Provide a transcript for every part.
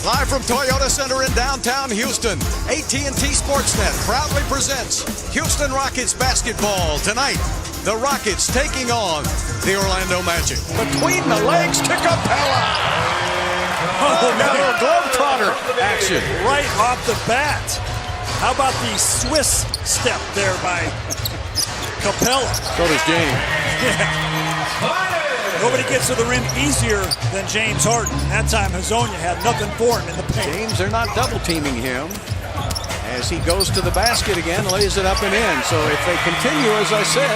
Live from Toyota Center in downtown Houston, AT&T Sportsnet proudly presents Houston Rockets basketball tonight. The Rockets taking on the Orlando Magic. Between the legs to Capella. Oh, got a little globetrotter action. Right off the bat. How about the Swiss step there by Capella? So does James. Yeah. Nobody gets to the rim easier than James Harden. That time, Hazonia had nothing for him in the paint. James, they're not double teaming him as he goes to the basket again, lays it up and in. So if they continue, as I said,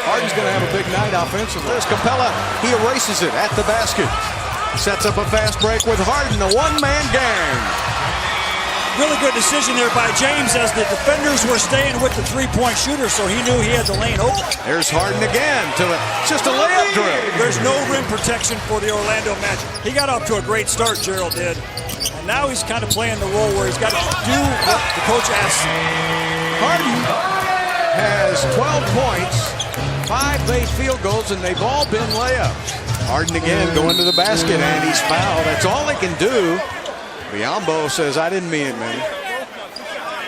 Harden's going to have a big night offensively. There's Capella. He erases it at the basket. Sets up a fast break with Harden, a one-man gang. Really good decision there by James as the defenders were staying with the three-point shooter, so he knew he had the lane open. There's Harden again to just a layup drill. There's no rim protection for the Orlando Magic. He got off to a great start, Gerald did. And now he's kind of playing the role where he's got to do what the coach asks. Harden has 12 points, 5 made field goals, and they've all been layups. Harden again going to the basket, and he's fouled. That's all they can do. Biombo says, I didn't mean it, man.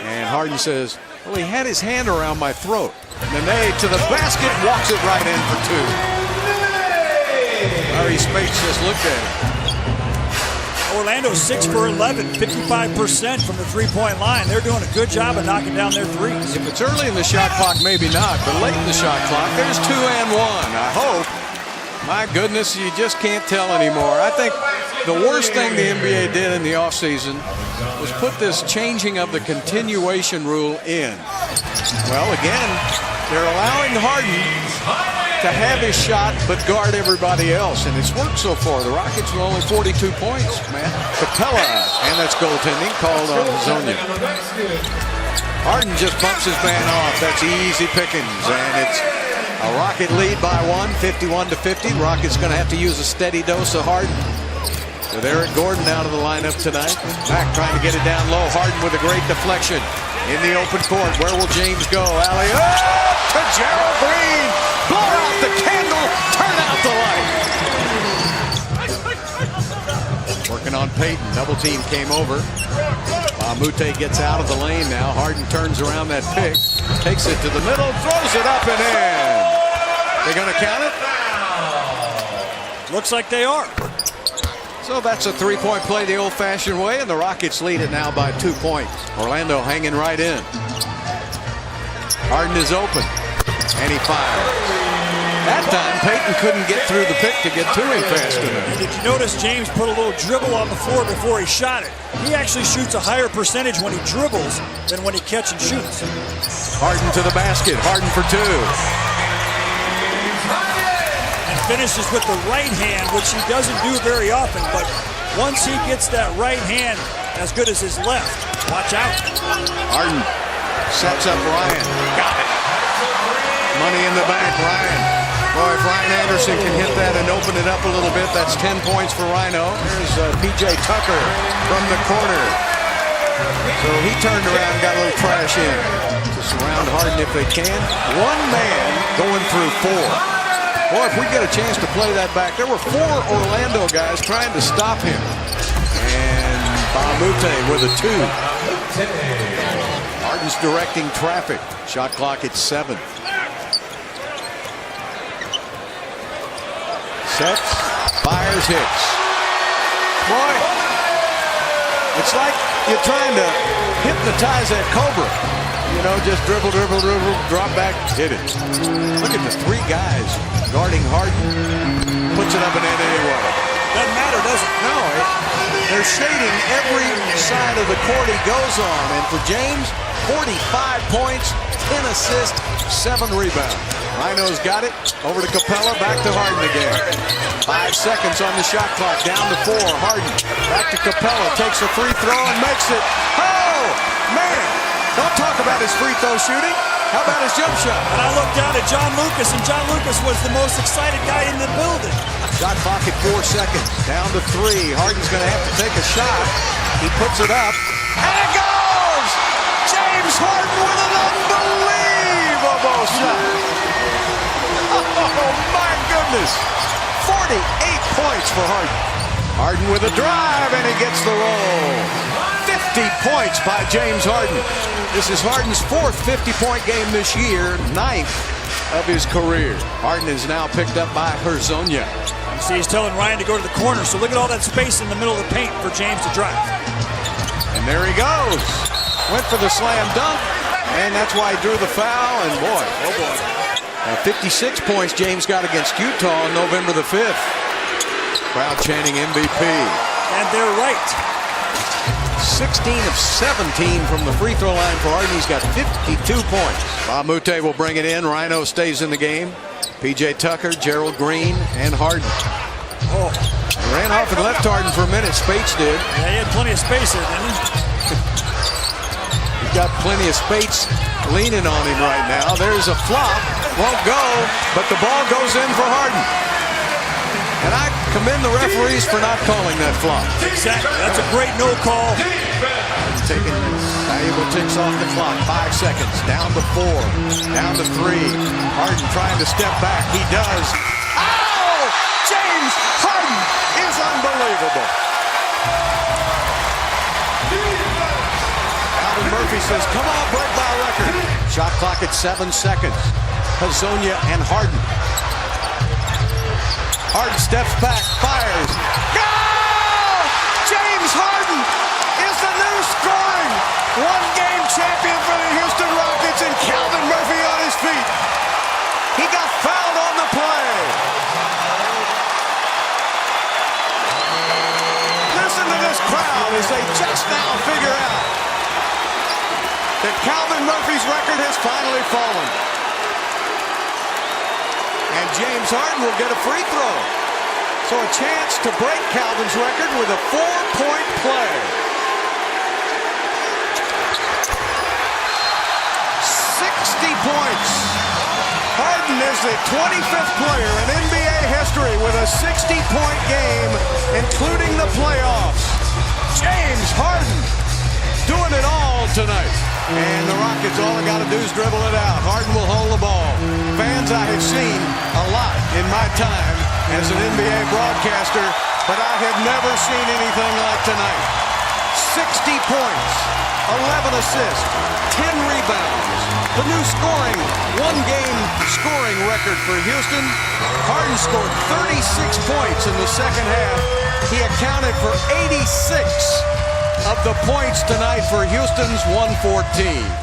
And Harden says, well, he had his hand around my throat. Nene to the basket, walks it right in for 2. Larry Spates just looked at it. Orlando 6 for 11, 55% from the three-point line. They're doing a good job of knocking down their threes. If it's early in the shot clock, maybe not. But late in the shot clock, there's 2 and 1. I hope. My goodness, you just can't tell anymore. I think the worst thing the NBA did in the offseason was put this changing of the continuation rule in. Well, again, they're allowing Harden to have his shot but guard everybody else, and it's worked so far. The Rockets with only 42 points, man. Capella, and that's goaltending called on Hazonia. Harden just bumps his man off. That's easy pickings, and it's a Rocket lead by 1, 51-50. Rockets going to have to use a steady dose of Harden. With Eric Gordon out of the lineup tonight. Mack trying to get it down low. Harden with a great deflection in the open court. Where will James go? Alley-oop to Gerald Green. Blow out the candle. Turn out the light. Working on Peyton. Double team came over. Mute gets out of the lane now. Harden turns around that pick. Takes it to the middle. Throws it up and in. They going to count it? Looks like they are. So that's a three-point play the old-fashioned way, and the Rockets lead it now by 2 points. Orlando hanging right in. Harden is open, and he fires. That time, Peyton couldn't get through the pick to get to him fast enough. Did you notice James put a little dribble on the floor before he shot it? He actually shoots a higher percentage when he dribbles than when he catch and shoots. Harden to the basket. Harden for 2. Finishes with the right hand, which he doesn't do very often, but once he gets that right hand as good as his left, watch out. Harden sets up Ryan. Got it. Money in the bank, Ryan. Boy, if Ryan Anderson can hit that and open it up a little bit, that's 10 points for Rhino. Here's P.J. Tucker from the corner. So he turned around and got a little trash in to surround Harden if they can. One man going through 4. Boy, if we get a chance to play that back, there were 4 Orlando guys trying to stop him. And Bamute with a 2. Harden's directing traffic. Shot clock at 7. Sets, fires, hits. Boy, it's like you're trying to hypnotize that Cobra. You know, just dribble, dribble, dribble, drop back, hit it. Look at the 3 guys guarding Harden. Puts it up and in anyway. Doesn't matter, does it? No, they're shading every side of the court he goes on. And for James, 45 points, 10 assists, 7 rebounds. Rhino's got it. Over to Capella, back to Harden again. 5 seconds on the shot clock, down to 4. Harden back to Capella, takes a free throw and makes it. Oh, man. Don't talk about his free throw shooting. How about his jump shot? And I looked down at John Lucas, and John Lucas was the most excited guy in the building. Shot clock at 4 seconds. Down to 3. Harden's going to have to take a shot. He puts it up. And it goes! James Harden with an unbelievable shot. Oh, my goodness. 48 points for Harden. Harden with a drive, and he gets the roll. points by James Harden. This is Harden's fourth 50-point game this year, ninth of his career. Harden is now picked up by Hezonja. You see, he's telling Ryan to go to the corner, so look at all that space in the middle of the paint for James to drive. And there he goes. Went for the slam dunk, and that's why he drew the foul, and boy, oh boy. 56 points James got against Utah on November the 5th. Crowd chanting MVP. And they're right. 16 of 17 from the free throw line for Harden. He's got 52 points. Mamute will bring it in. Rhino stays in the game. P.J. Tucker, Gerald Green, and Harden. Oh. He ran off and left Harden for a minute. Spates did. Yeah, he had plenty of space there, didn't he? He's got plenty of Spates leaning on him right now. There's a flop. Won't go, but the ball goes in for Harden. And I commend the referees for not calling that flop. Exactly. That's a great no call. Taking valuable ticks off the clock. 5 seconds. Down to 4. Down to 3. Harden trying to step back. He does. Oh! James Harden is unbelievable. Calvin Murphy says, come on, break my record. Shot clock at 7 seconds. Hezonja and Harden. Harden steps back, fires. Go! James Harden is the new scoring one-game champion for the Houston Rockets, and Calvin Murphy on his feet. He got fouled on the play. Listen to this crowd as they just now figure out that Calvin Murphy's record has finally fallen. And James Harden will get a free throw. So a chance to break Calvin's record with a 4-point play. 60 points. Harden is the 25th player in NBA history with a 60-point game, including the playoffs. James Harden doing it all tonight. And the Rockets, all they got to do is dribble it out. Harden will hold the ball. Fans I have seen a lot in my time as an NBA broadcaster, but I have never seen anything like tonight. 60 points, 11 assists, 10 rebounds. The new scoring, one-game scoring record for Houston. Harden scored 36 points in the second half. He accounted for 86 of the points tonight for Houston's 114.